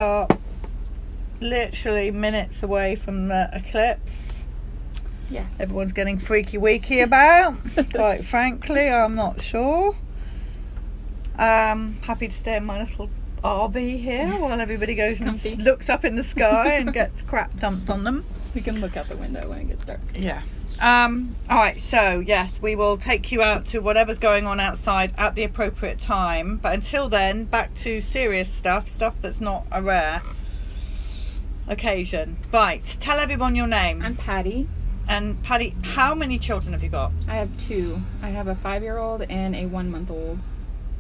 are literally minutes away from the eclipse. Yes. Everyone's getting freaky weaky about. Quite frankly, I'm not sure. Happy to stay in my little RV here while everybody goes and looks up in the sky and gets crap dumped on them. We can look out the window when it gets dark. Yeah. Alright, so yes, we will take you out to whatever's going on outside at the appropriate time. But until then, back to serious stuff that's not a rare occasion. Right, tell everyone your name. I'm Patty. And Patty, how many children have you got? I have 2. I have a 5-year-old and a 1-month-old.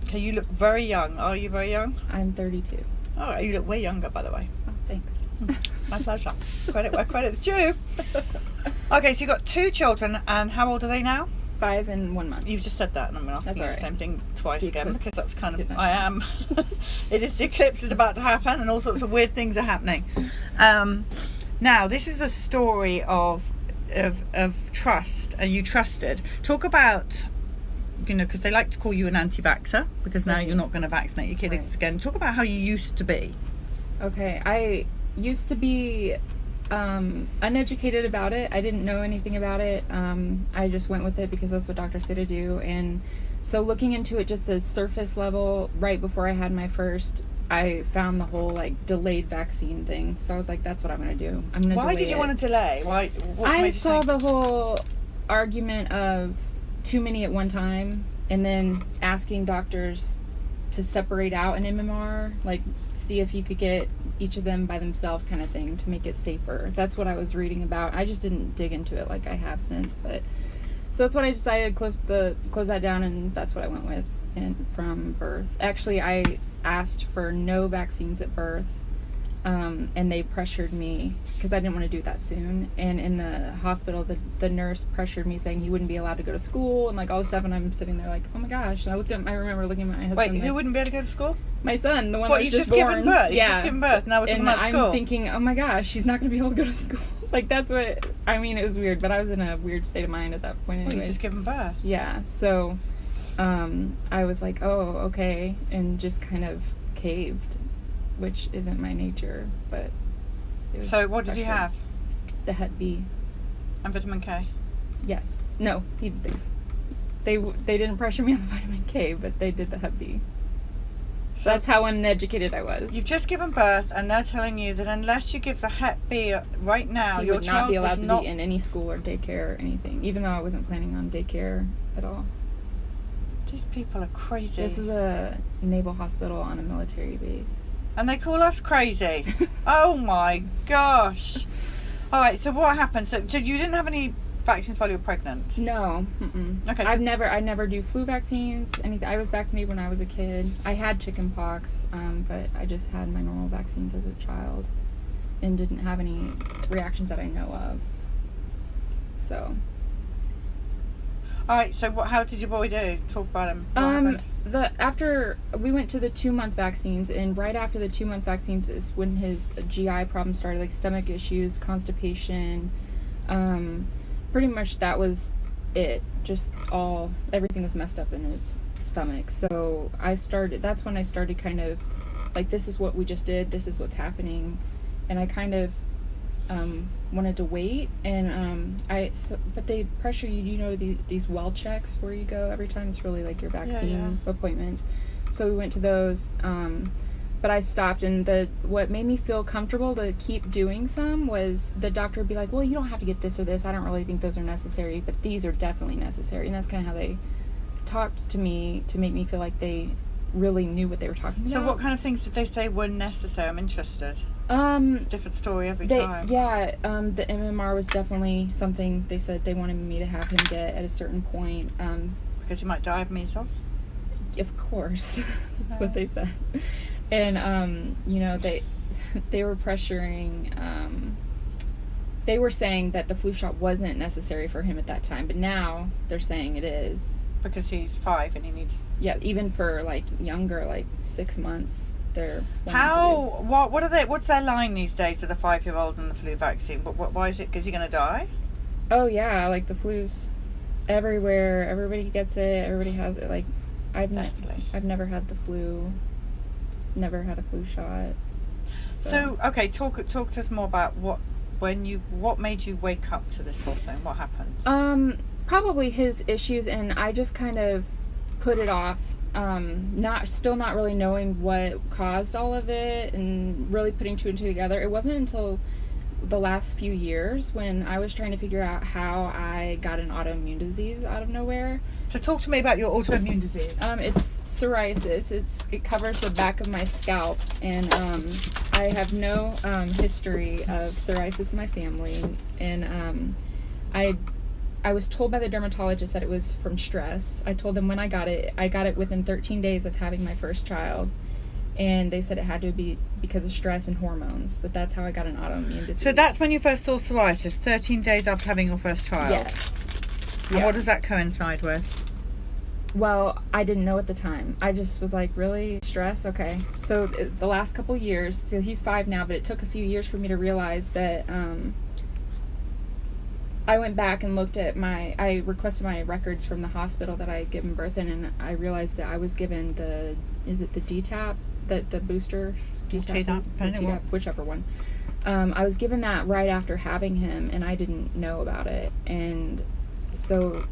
Okay, you look very young. Are you very young? I'm 32. Oh, you look way younger, by the way. Oh, thanks. My pleasure. Credit where credit's due. Okay, so you've got 2 children, and how old are they now? 5 and 1 month. You've just said that, and I'm asking you the same thing twice again, because that's kind of, I am. The eclipse is about to happen, and all sorts of weird things are happening. Now, this is a story of trust, and you trusted. Talk about, because they like to call you an anti-vaxxer, because now you're not going to vaccinate your kids again. Talk about how you used to be. Okay, I used to be uneducated about it. I didn't know anything about it. I just went with it because that's what doctors say to do. And so looking into it just the surface level, right before I had my first, I found the whole delayed vaccine thing. So I was like, that's what I'm going to do. I'm going to delay it. Why did you want to delay? Why? I saw the whole argument of too many at one time, and then asking doctors to separate out an MMR, see if you could get each of them by themselves kind of thing to make it safer. That's what I was reading about. I just didn't dig into it like I have since, but so that's what I decided, close that down, and that's what I went with from birth. Actually, I asked for no vaccines at birth, and they pressured me because I didn't want to do that soon. And in the hospital, the nurse pressured me, saying he wouldn't be allowed to go to school and all this stuff. And I'm sitting there oh my gosh. And I remember looking at my husband. Wait, who wouldn't be able to go to school? My son, the one that was just born. Given birth? Yeah, you've just given birth. Now we're talking about school. I'm thinking, oh my gosh, she's not going to be able to go to school. That's what I mean. It was weird, but I was in a weird state of mind at that point. Anyway, you've just given birth. Yeah, so I was like, oh, okay, and just kind of caved, which isn't my nature, but it was so what did you have? The Hep B. And vitamin K? Yes. No, they didn't pressure me on the vitamin K, but they did the Hep B. So that's how uneducated I was. You've just given birth, and they're telling you that unless you give the Hep B right now, your child would not be allowed to be in any school or daycare or anything, even though I wasn't planning on daycare at all. These people are crazy. This was a naval hospital on a military base. And they call us crazy. Oh my gosh. All right, so what happened? So you didn't have any vaccines while you were pregnant? No. Okay. I never do flu vaccines, anything. I was vaccinated when I was a kid. I had chicken pox, but I just had my normal vaccines as a child and didn't have any reactions that I know of. So. All right, so how did your boy do? Talk about him. What happened? After we went to the 2-month vaccines, and right after the 2-month vaccines is when his GI problems started, stomach issues, constipation. Pretty much that was it. Just everything was messed up in his stomach. So that's when I started kind of this is what we just did. This is what's happening, and I kind of wanted to wait, and but they pressure you, these well checks where you go every time. It's really your vaccine appointments. So we went to those, but I stopped, and what made me feel comfortable to keep doing some was the doctor would be like, well, you don't have to get this or this. I don't really think those are necessary, but these are definitely necessary. And that's kind of how they talked to me to make me feel like they really knew what they were talking about. So what kind of things did they say were necessary? I'm interested. It's a different story every time. Yeah, the MMR was definitely something they said they wanted me to have him get at a certain point. Because he might die of measles? Of course. That's what they said. And, they were pressuring, they were saying that the flu shot wasn't necessary for him at that time, but now they're saying it is. Because he's 5 and he needs... Yeah, even for, younger, 6 months, they're... What's their line these days with a 5-year-old and the flu vaccine? Why is it? Is he going to die? Oh, yeah, the flu's everywhere. Everybody gets it. Everybody has it. I've never had the flu. Never had a flu shot. So okay, talk to us more about what made you wake up to this whole thing. What happened? Probably his issues, and I just kind of put it off. Not really knowing what caused all of it, and really putting two and two together. It wasn't until the last few years when I was trying to figure out how I got an autoimmune disease out of nowhere. So talk to me about your autoimmune disease. It's psoriasis. It covers the back of my scalp, and I have no history of psoriasis in my family, and I was told by the dermatologist that it was from stress. I told them when I got it within 13 days of having my first child. And they said it had to be because of stress and hormones. That's how I got an autoimmune disease. So that's when you first saw psoriasis, 13 days after having your first child? Yes. And what does that coincide with? Well, I didn't know at the time. I just was like, really? Stress? Okay. So the last couple years, so he's 5 now, but it took a few years for me to realize that I went back and looked at I requested my records from the hospital that I had given birth in, and I realized that I was given the DTaP? The booster, DTaP, whichever one. I was given that right after having him, and I didn't know about it. And so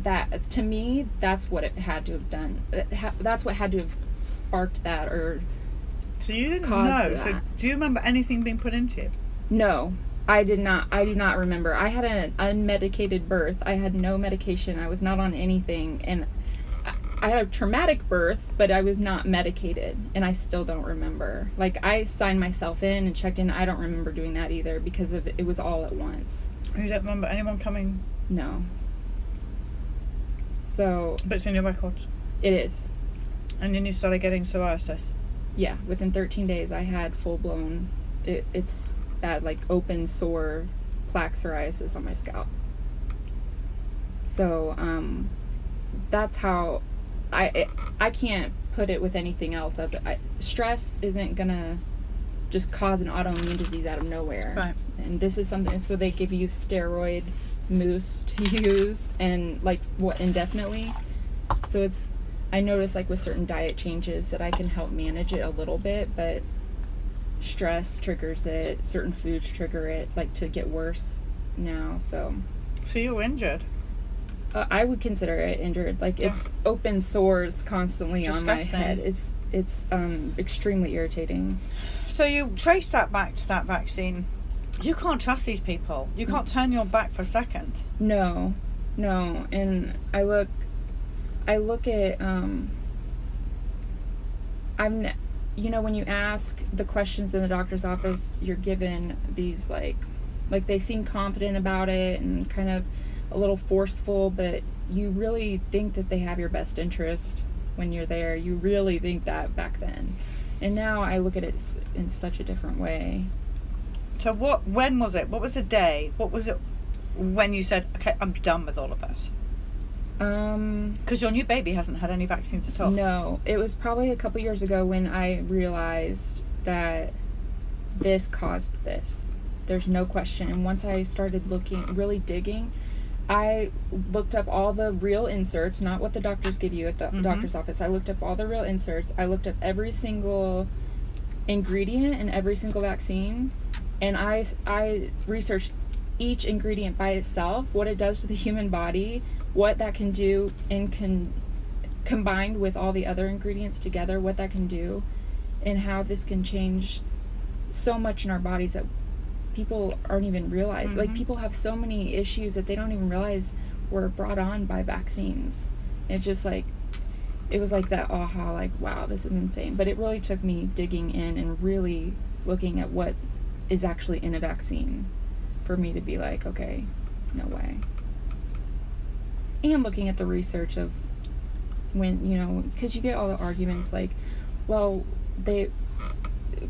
that, to me, that's what it had to have done. That's what had to have sparked that, or so you didn't know. So do you remember anything being put into you? No, I did not. I do not remember. I had an unmedicated birth. I had no medication. I was not on anything, and I had a traumatic birth, but I was not medicated, and I still don't remember. Like, I signed myself in and checked in. I don't remember doing that either because it was all at once. You don't remember anyone coming? No. So. But it's in your records? It is. And then you started getting psoriasis? Yeah, within 13 days I had full-blown, it's bad, like open sore plaque psoriasis on my scalp. So, that's how I can't put it with anything else. Stress isn't gonna just cause an autoimmune disease out of nowhere. Right. And this is something, so they give you steroid mousse to use, and like indefinitely. So I notice like with certain diet changes that I can help manage it a little bit, but stress triggers it, certain foods trigger it, like to get worse now. So you were injured? I would consider it injured. Like, it's open sores constantly on my head. It's extremely irritating. So you trace that back to that vaccine. You can't trust these people. You can't turn your back for a second. No. And I look at when you ask the questions in the doctor's office, you're given these like they seem confident about it and kind of a little forceful, but you really think that they have your best interest when you're there. You really think that back then. And now I look at it in such a different way. So when was it? What was the day? What was it when you said, okay, I'm done with all of this? Because your new baby hasn't had any vaccines at all. No, it was probably a couple years ago when I realized that this caused this. There's no question. And once I started really digging, I looked up all the real inserts, not what the doctors give you at the doctor's office. I looked up all the real inserts. I looked up every single ingredient in every single vaccine, and I researched each ingredient by itself, what it does to the human body, what that can do, and combined with all the other ingredients together, what that can do, and how this can change so much in our bodies that people aren't even realize. Like, people have so many issues that they don't even realize were brought on by vaccines. It's just like, it was like that aha, like, wow, this is insane. But it really took me digging in and really looking at what is actually in a vaccine for me to be like, okay, no way. And looking at the research of when, because you get all the arguments like, well,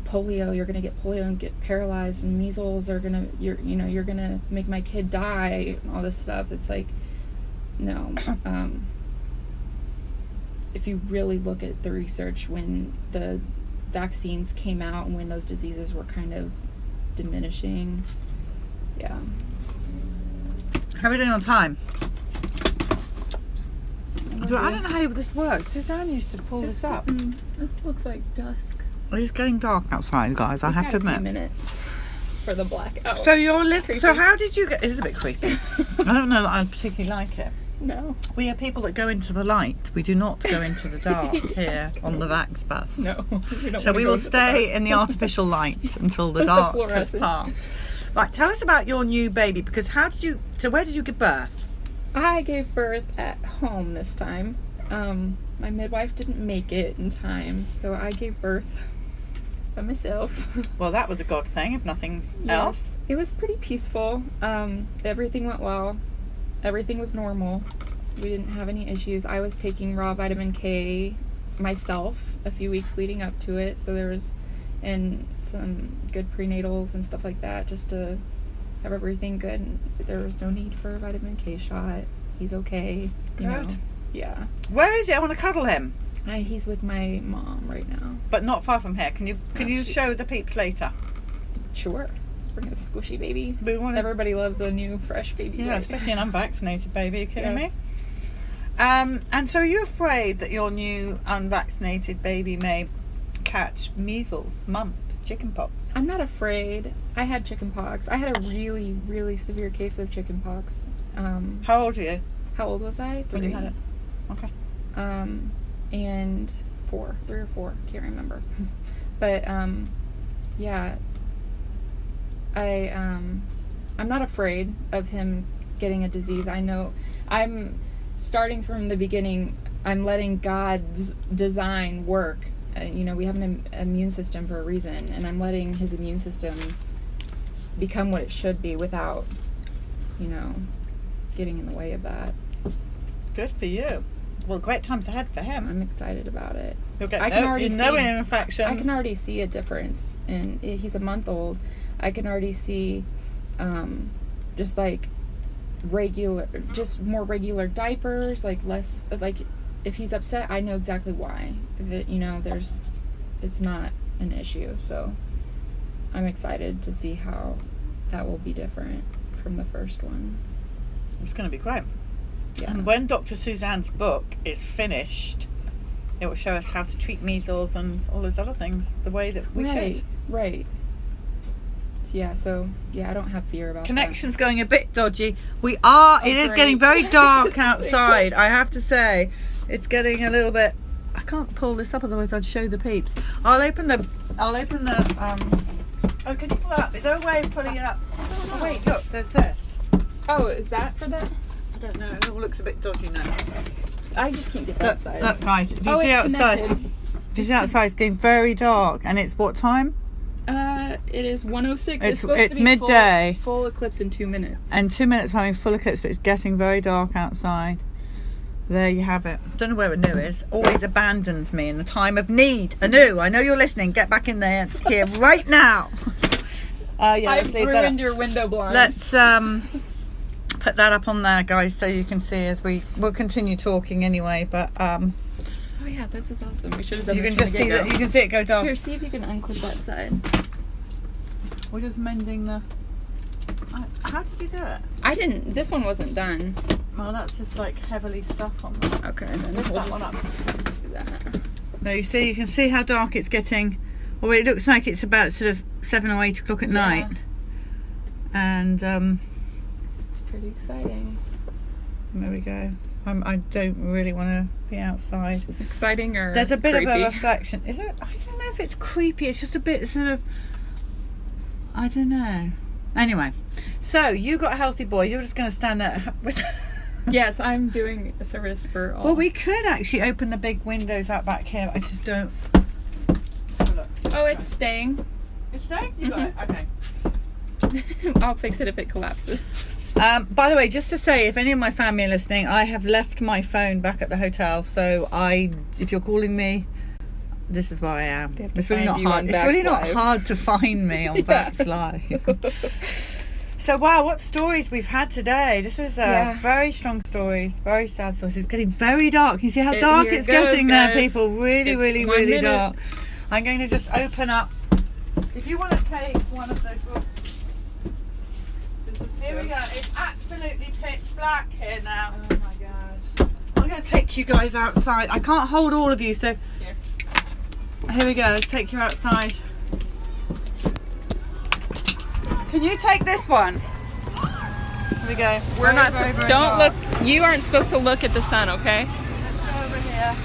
polio, you're gonna get polio and get paralyzed, and measles you're gonna make my kid die, and all this stuff. It's like, no. If you really look at the research when the vaccines came out and when those diseases were kind of diminishing, yeah. How are we doing on time? I don't know how this works. Suzanne used to pull this up. This looks like dusk. It's getting dark outside, guys. I have to admit. 10 minutes for the blackout. So so how did you get? It is a bit creepy. I don't know that I particularly like it. No. We are people that go into the light. We do not go into the dark here on the Vaxxed bus. No. So we will stay in the artificial light until the dark has passed. Right, tell us about your new baby, because where did you give birth? I gave birth at home this time. My midwife didn't make it in time, so I gave birth by myself. Well, that was a God thing, if nothing else. It was pretty peaceful. Everything went well. Everything was normal. We didn't have any issues. I was taking raw vitamin K myself a few weeks leading up to it, so there was some good prenatals and stuff like that, just to have everything good. And there was no need for a vitamin K shot. He's okay. Good. Yeah. Where is he? I want to cuddle him. He's with my mom right now. But not far from here. Can you show the peeps later? Sure. Bring a squishy baby. Everybody loves a new fresh baby. Yeah, right? Especially an unvaccinated baby. Are you kidding Yes. me? And so are you afraid that your new unvaccinated baby may catch measles, mumps, chickenpox? I'm not afraid. I had chickenpox. I had a really, really severe case of chickenpox. How old are you? How old was I? 3. When you had it? Okay. And 4, 3 or 4, can't remember. But yeah, I'm not afraid of him getting a disease. I know I'm starting from the beginning. I'm letting God's design work. We have an immune system for a reason, and I'm letting his immune system become what it should be without, getting in the way of that. Good for you. Well, great times ahead for him. I'm excited about it. You'll get no infections. I can already see a difference, and he's a month old. I can already see, just like more regular diapers, like less, like if he's upset, I know exactly why. That it's not an issue. So I'm excited to see how that will be different from the first one. It's going to be great. Yeah. And when Dr. Suzanne's book is finished, it will show us how to treat measles and all those other things the way that we should. Right. Yeah, I don't have fear about Connection's going a bit dodgy. It is getting very dark outside, I have to say. It's getting a little bit... I can't pull this up, otherwise I'd show the peeps. I'll open the oh, can you pull it up? Is there a way of pulling it up? Oh, wait, look, there's this. Oh, is that for that? I don't know, it all looks a bit dodgy now. I just can't get that side. Look, guys, if you see outside, it's getting very dark, and it's what time? It is 1:06. It's midday. Full eclipse in 2 minutes. And 2 minutes we're having full eclipse, but it's getting very dark outside. There you have it. Don't know where Anu is. Always abandons me in the time of need. Anu, I know you're listening. Get back in there here right now. I've ruined your window blind. Let's put that up on there, guys, so you can see as we'll continue talking anyway. But oh yeah, this is awesome. We should have done. You can just see that. You can see it go dark. Here, see if you can unclip that side. We're just mending the. How did you do it? I didn't. This one wasn't done. Well, that's just like heavily stuck on there. Okay, then Lift we'll that just one up. do that. There, you can see how dark it's getting. Well, it looks like it's about sort of 7 or 8 o'clock at night. And pretty exciting. There we go. I don't really want to be outside. Exciting or there's a bit creepy? of a reflection. Is it? I don't know if it's creepy. It's just a bit sort of. I don't know. Anyway, so you got a healthy boy. You're just going to stand there with. Yes, I'm doing a service for all. Well, we could actually open the big windows out back here. I just don't. Let's have a look. Oh, it's staying. It's staying? You got it? Okay. I'll fix it if it collapses. By the way, just to say, if any of my family are listening, I have left my phone back at the hotel. So if you're calling me, this is where I am. It's really not hard. It's really not hard to find me on Vaxxed Live. So wow, what stories we've had today. This is very strong stories, very sad stories. It's getting very dark. You see how dark it's getting there, people? Really, really dark. I'm going to just open up. If you want to take one of those books. Here we go. It's absolutely pitch black here now. Oh my gosh. I'm going to take you guys outside. I can't hold all of you, so... Here. Here we go. Let's take you outside. Can you take this one? Here we go. We're not. Very Don't dark. look. You aren't supposed to look at the sun, okay? Let's go over here.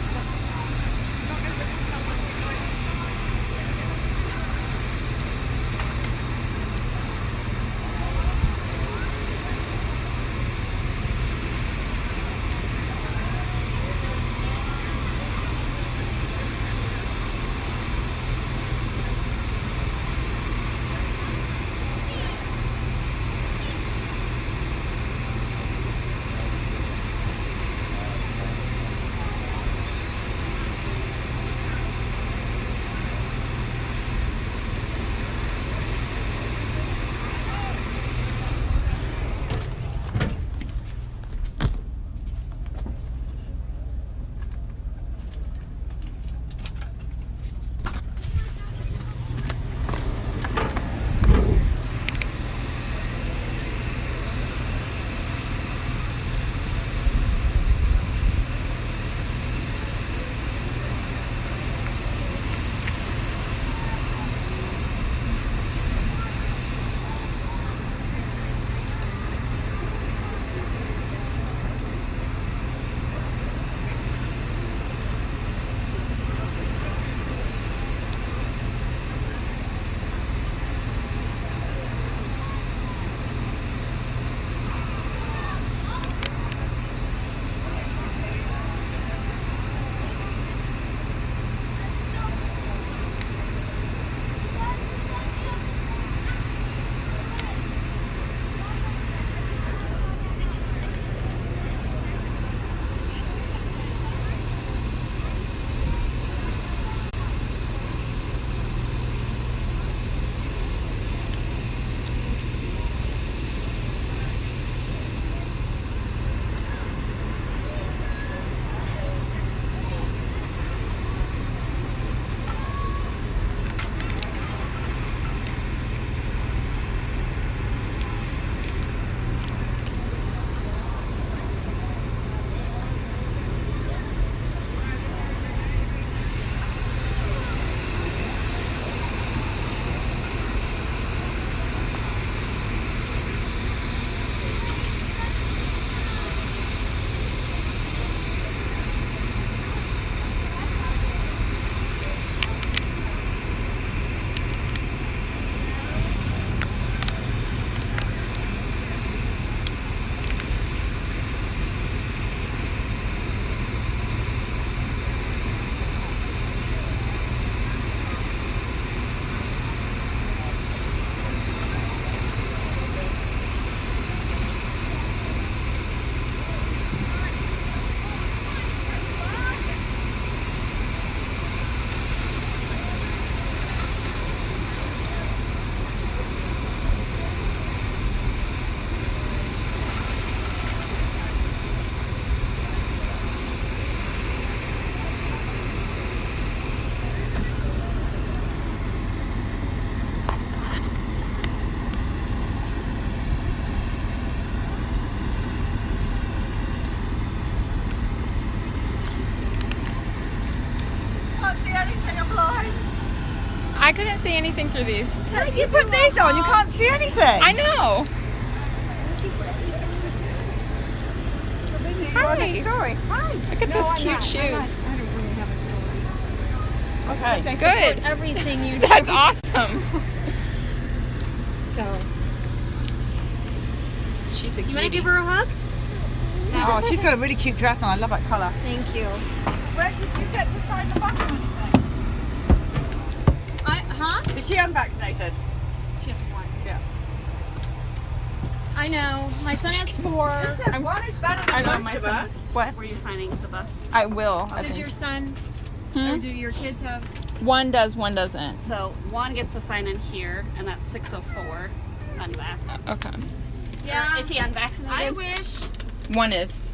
I couldn't see anything through these. You put these on, you can't see anything. I know. Hi. Story. Hi. Look at those cute shoes. I don't really have a story. Okay. I Good. support everything you do. That's awesome. So, She's a you want to cutie. give her a hug? Oh, she's got a really cute dress on. I love that colour. Thank you. Where did you get to sign the button or anything? Is she unvaccinated? She has one. Yeah. I know. My son has 4. Listen, one is better than I know most my of son. us. What? Were you signing the bus? I will. I Does think. your son or do your kids have? One does, one doesn't. So Juan gets to sign in here, and that's 604 unvaxxed. Okay. Yeah. Is he unvaccinated? I wish. One is.